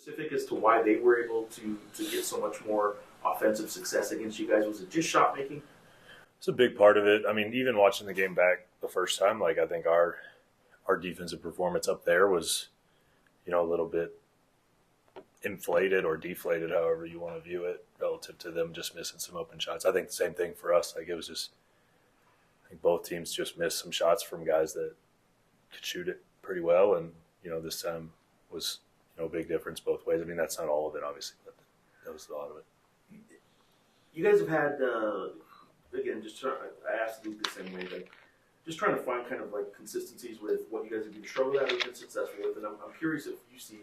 specific as to why they were able to get so much more offensive success against you guys? Was it just shot making? It's a big part of it. I mean, even watching the game back the first time, like I think our defensive performance up there was, a little bit inflated or deflated, however you want to view it, relative to them just missing some open shots. I think the same thing for us. Like it was just, I think both teams just missed some shots from guys that could shoot it pretty well, and this time was a big difference both ways. I mean, that's not all of it, obviously, but that was a lot of it. You guys have had again, I asked Luke the same way, like just trying to find kind of like consistencies with what you guys have either struggled at or been successful with, and I'm curious if you see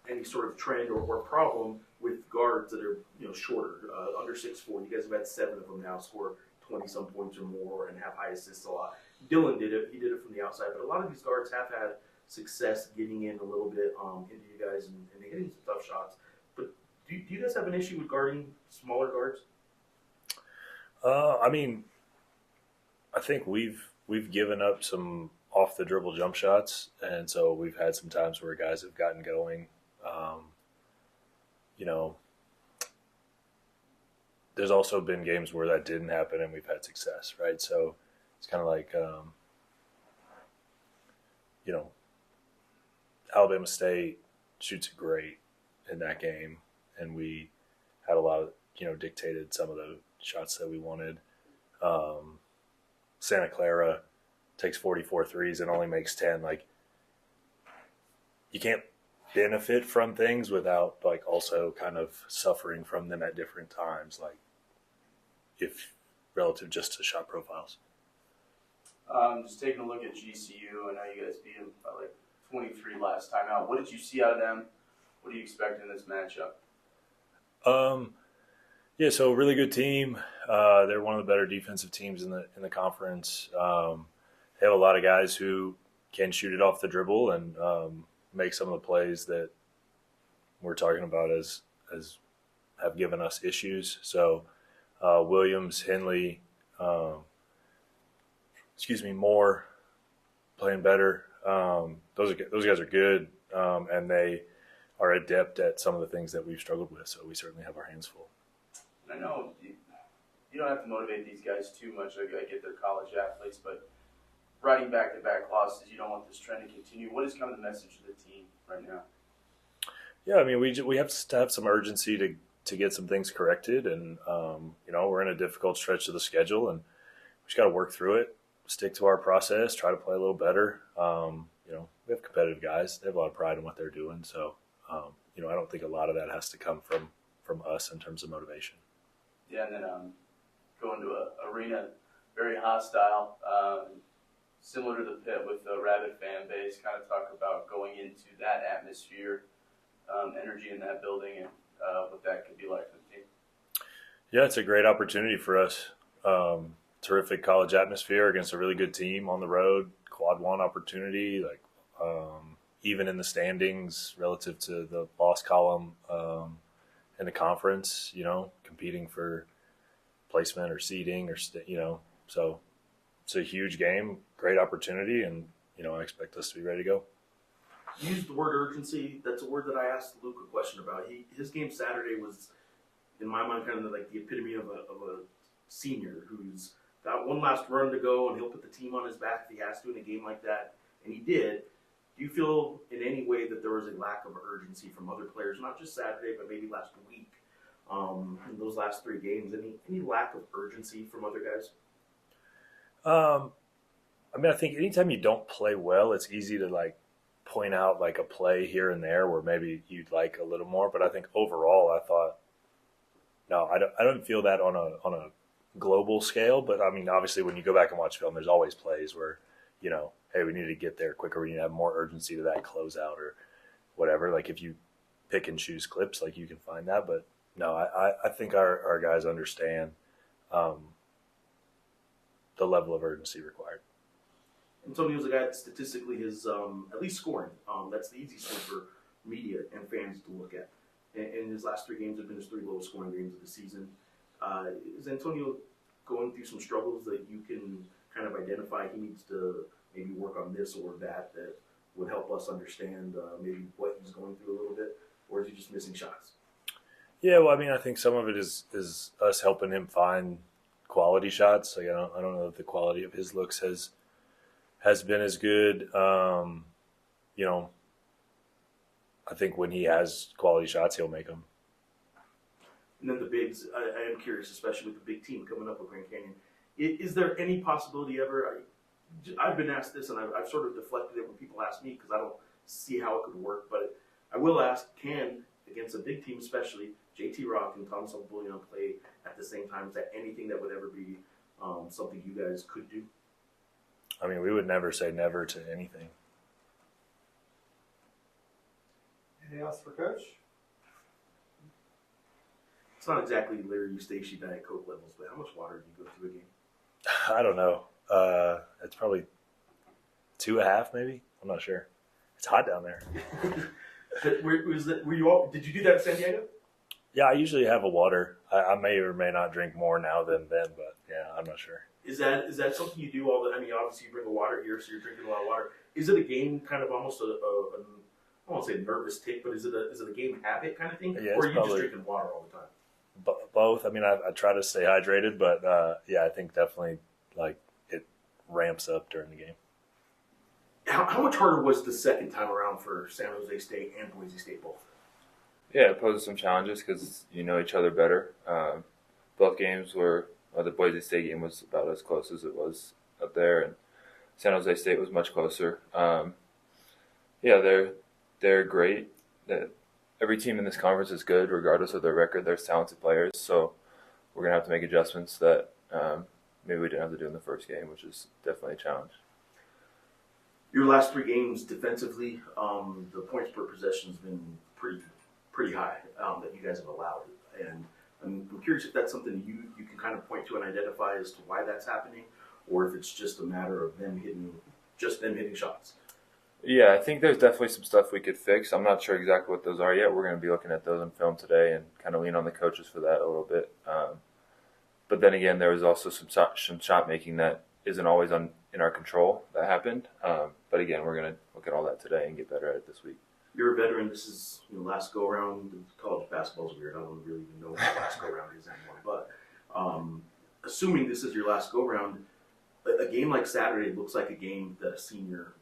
any sort of trend or problem with guards that are shorter, under 6'4". You guys have had 7 of them now score 20-some points or more and have high assists a lot. Dylan did it; he did it from the outside, but a lot of these guards have had success getting in a little bit into you guys and hitting some tough shots. But do you guys have an issue with guarding smaller guards? I mean, I think we've given up some off the dribble jump shots, and so we've had some times where guys have gotten going. There's also been games where that didn't happen and we've had success, right? So it's kind of like, Alabama State shoots great in that game, and we had a lot of, dictated some of the shots that we wanted. Santa Clara takes 44 threes and only makes 10. Like, you can't benefit from things without, like, also kind of suffering from them at different times, like, if relative just to shot profiles. Just taking a look at GCU, I know you guys beat them by like 23 last time out. What did you see out of them? What do you expect in this matchup? Yeah, so really good team. They're one of the better defensive teams in the conference. They have a lot of guys who can shoot it off the dribble and make some of the plays that we're talking about as have given us issues. So Williams, Henley, Moore playing better. Those guys are good, and they are adept at some of the things that we've struggled with. So we certainly have our hands full. I know you don't have to motivate these guys too much. I get they're college athletes, but riding back-to-back losses, you don't want this trend to continue. What is kind of the message to the team right now? Yeah, I mean, we have to have some urgency to get some things corrected, and we're in a difficult stretch of the schedule, and we just got to work through it, stick to our process, try to play a little better. We have competitive guys; they have a lot of pride in what they're doing, so I don't think a lot of that has to come from us in terms of motivation. Yeah, and then going to an arena very hostile, similar to the Pit with the rabid fan base. Kind of talk about going into that atmosphere, energy in that building, and what that could be like for the team. Yeah, it's a great opportunity for us. Terrific college atmosphere against a really good team on the road. Quad one opportunity, like even in the standings relative to the loss column in the conference. Competing for placement or seeding or so it's a huge game, great opportunity, and I expect us to be ready to go. You used the word urgency. That's a word that I asked Luke a question about. His game Saturday was, in my mind, kind of like the epitome of a senior who's got one last run to go, and he'll put the team on his back if he has to in a game like that, and he did. Do you feel in any way that there was a lack of urgency from other players, not just Saturday, but maybe last week, in those last 3 games? Any lack of urgency from other guys? I think anytime you don't play well, it's easy to point out a play here and there where maybe you'd like a little more. But I think overall, I thought, no, I don't feel that on a global scale. But I mean, obviously, when you go back and watch film, there's always plays where hey, we need to get there quicker. We need to have more urgency to that closeout or whatever. Like if you pick and choose clips, you can find that. But no, I think our guys understand the level of urgency required. Antonio's a guy that statistically is at least scoring. That's the easiest thing for media and fans to look at. And his last 3 games have been his 3 lowest scoring games of the season. Is Antonio going through some struggles that you can kind of identify he needs to maybe work on this or that would help us understand maybe what he's going through a little bit, or is he just missing shots? Yeah, well, I mean, I think some of it is us helping him find quality shots. Like I don't know if the quality of his looks has been as good. You know, I think when he has quality shots, he'll make them. And then the bigs, I am curious, especially with the big team coming up with Grand Canyon. Is there any possibility ever? I've been asked this, and I've sort of deflected it when people ask me because I don't see how it could work. But I will ask: can, against a big team, especially JT Rock and Thomas Bullion, play at the same time? Is that anything that would ever be something you guys could do? I mean, we would never say never to anything. Anything else for Coach? It's not exactly Larry Eustace Diet Coke levels, but how much water do you go through a game? I don't know. It's probably 2.5, maybe. I'm not sure. It's hot down there. Were you all? Did you do that in San Diego? Yeah, I usually have a water. I may or may not drink more now than then, but yeah, I'm not sure. Is that something you do all the? I mean, obviously you bring the water here, so you're drinking a lot of water. Is it a game kind of almost I don't want to say nervous tick, but is it a game habit kind of thing, Yeah, or are you probably just drinking water all the time? Both. I mean, I try to stay hydrated, but yeah, I think definitely like it ramps up during the game. How much harder was the second time around for San Jose State and Boise State both? Yeah, it poses some challenges because you know each other better. Both games were, the Boise State game was about as close as it was up there, and San Jose State was much closer. Yeah, they're great. Every team in this conference is good, regardless of their record. There's talented players, so we're gonna have to make adjustments that maybe we didn't have to do in the first game, which is definitely a challenge. Your last 3 games defensively, the points per possession has been pretty high that you guys have allowed, and I'm curious if that's something you can kind of point to and identify as to why that's happening, or if it's just a matter of them hitting shots. Yeah, I think there's definitely some stuff we could fix. I'm not sure exactly what those are yet. We're going to be looking at those on film today and kind of lean on the coaches for that a little bit. But then again, there was also some shot making that isn't always in our control that happened. But again, we're going to look at all that today and get better at it this week. You're a veteran. This is last go round. College basketball is weird. I don't really even know what the last go round is anymore. But assuming this is your last go round, a game like Saturday looks like a game that a senior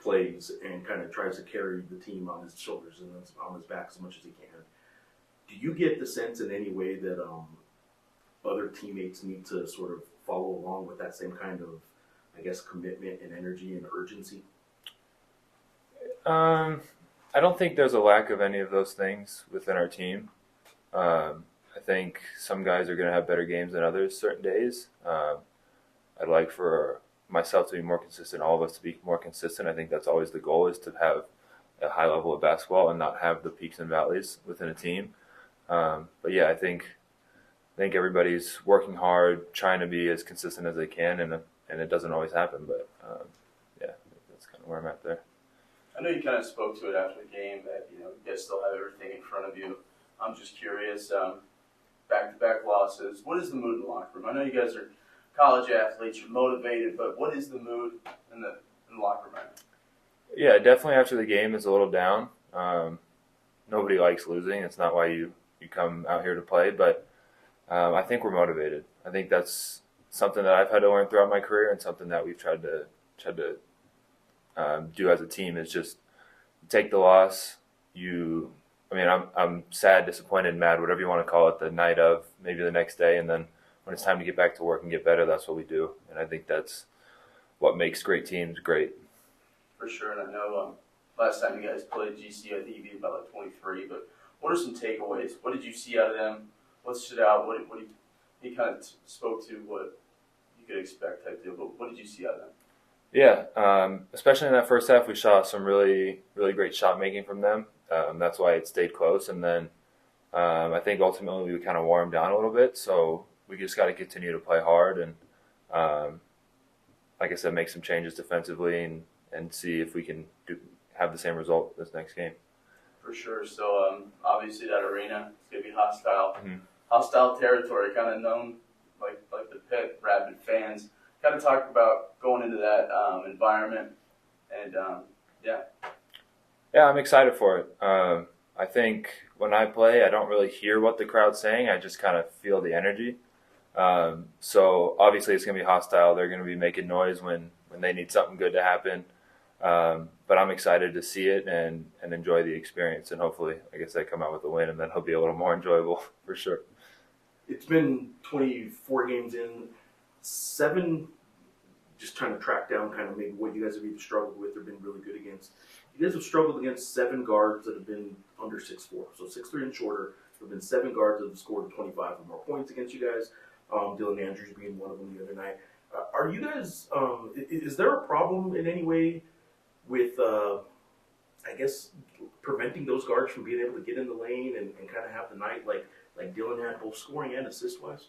plays and kind of tries to carry the team on his shoulders and on his back as much as he can. Do you get the sense in any way that other teammates need to sort of follow along with that same kind of, I guess, commitment and energy and urgency? I don't think there's a lack of any of those things within our team. I think some guys are going to have better games than others certain days. I'd like for myself to be more consistent, all of us to be more consistent. I think that's always the goal, is to have a high level of basketball and not have the peaks and valleys within a team. But yeah, I think everybody's working hard, trying to be as consistent as they can, and it doesn't always happen. But yeah, that's kind of where I'm at there. I know you kind of spoke to it after the game that you guys still have everything in front of you. I'm just curious, back-to-back losses. What is the mood in the locker room? I know you guys are college athletes, you're motivated, but what is the mood in the locker room? Yeah, definitely after the game is a little down. Nobody likes losing. It's not why you come out here to play, but I think we're motivated. I think that's something that I've had to learn throughout my career, and something that we've tried to do as a team is just take the loss. I'm sad, disappointed, mad, whatever you want to call it, the night of, maybe the next day, and then when it's time to get back to work and get better, that's what we do. And I think that's what makes great teams great. For sure, and I know last time you guys played GC, I think you beat about like 23, but what are some takeaways? What did you see out of them? What stood out? What you kind of spoke to what you could expect type deal, but what did you see out of them? Yeah, especially in that first half, we saw some really, really great shot making from them. That's why it stayed close. And then I think ultimately we kind of wore them down a little bit. So we just got to continue to play hard and, like I said, make some changes defensively and see if we can have the same result this next game. For sure. So obviously that arena is going to be hostile. Mm-hmm. Hostile territory, kind of known like the pit, rabid fans. Kind of talk about going into that environment and Yeah, I'm excited for it. I think when I play, I don't really hear what the crowd's saying. I just kind of feel the energy. So obviously it's going to be hostile. They're going to be making noise when they need something good to happen. But I'm excited to see it and enjoy the experience. And hopefully, like I said, come out with a win, and then it'll be a little more enjoyable for sure. It's been 24 games in, 7, just trying to track down kind of maybe what you guys have either struggled with or been really good against. You guys have struggled against 7 guards that have been under 6'4", so 6'3" and shorter. There have been 7 guards that have scored 25 or more points against you guys. Dylan Andrews being one of them the other night. Are you guys? Is there a problem in any way with, I guess, preventing those guards from being able to get in the lane and kind of have the night like Dylan had, both scoring and assist-wise?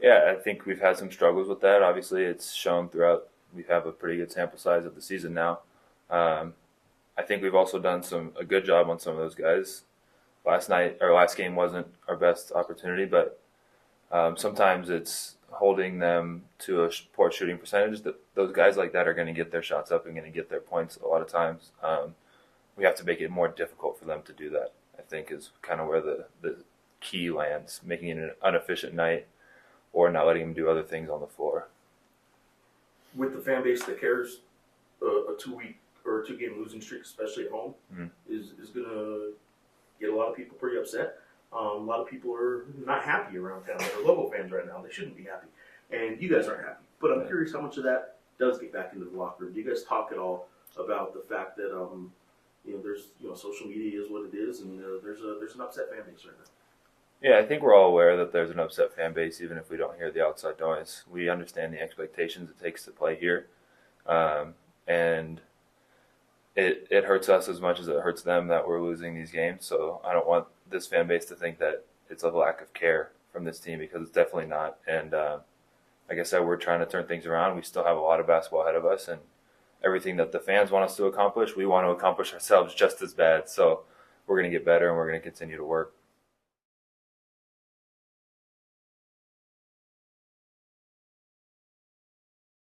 Yeah, I think we've had some struggles with that. Obviously, it's shown throughout. We have a pretty good sample size of the season now. I think we've also done a good job on some of those guys. Last game wasn't our best opportunity, but sometimes it's holding them to a poor shooting percentage. That those guys like that are going to get their shots up and going to get their points a lot of times. We have to make it more difficult for them to do that, I think, is kind of where the key lands, making it an inefficient night or not letting them do other things on the floor. With the fan base that cares, a 2-week or a 2-game losing streak, especially at home, is going to get a lot of people pretty upset. A lot of people are not happy around town. They're Lobo fans right now. They shouldn't be happy. And you guys aren't happy. But I'm curious how much of that does get back into the locker room. Do you guys talk at all about the fact that there's social media is what it is, and there's an upset fan base right now? Yeah, I think we're all aware that there's an upset fan base, even if we don't hear the outside noise. We understand the expectations it takes to play here, and it hurts us as much as it hurts them that we're losing these games. So I don't want this fan base to think that it's a lack of care from this team, because it's definitely not. And like I said, we're trying to turn things around. We still have a lot of basketball ahead of us, and everything that the fans want us to accomplish, we want to accomplish ourselves just as bad. So we're going to get better, and we're going to continue to work.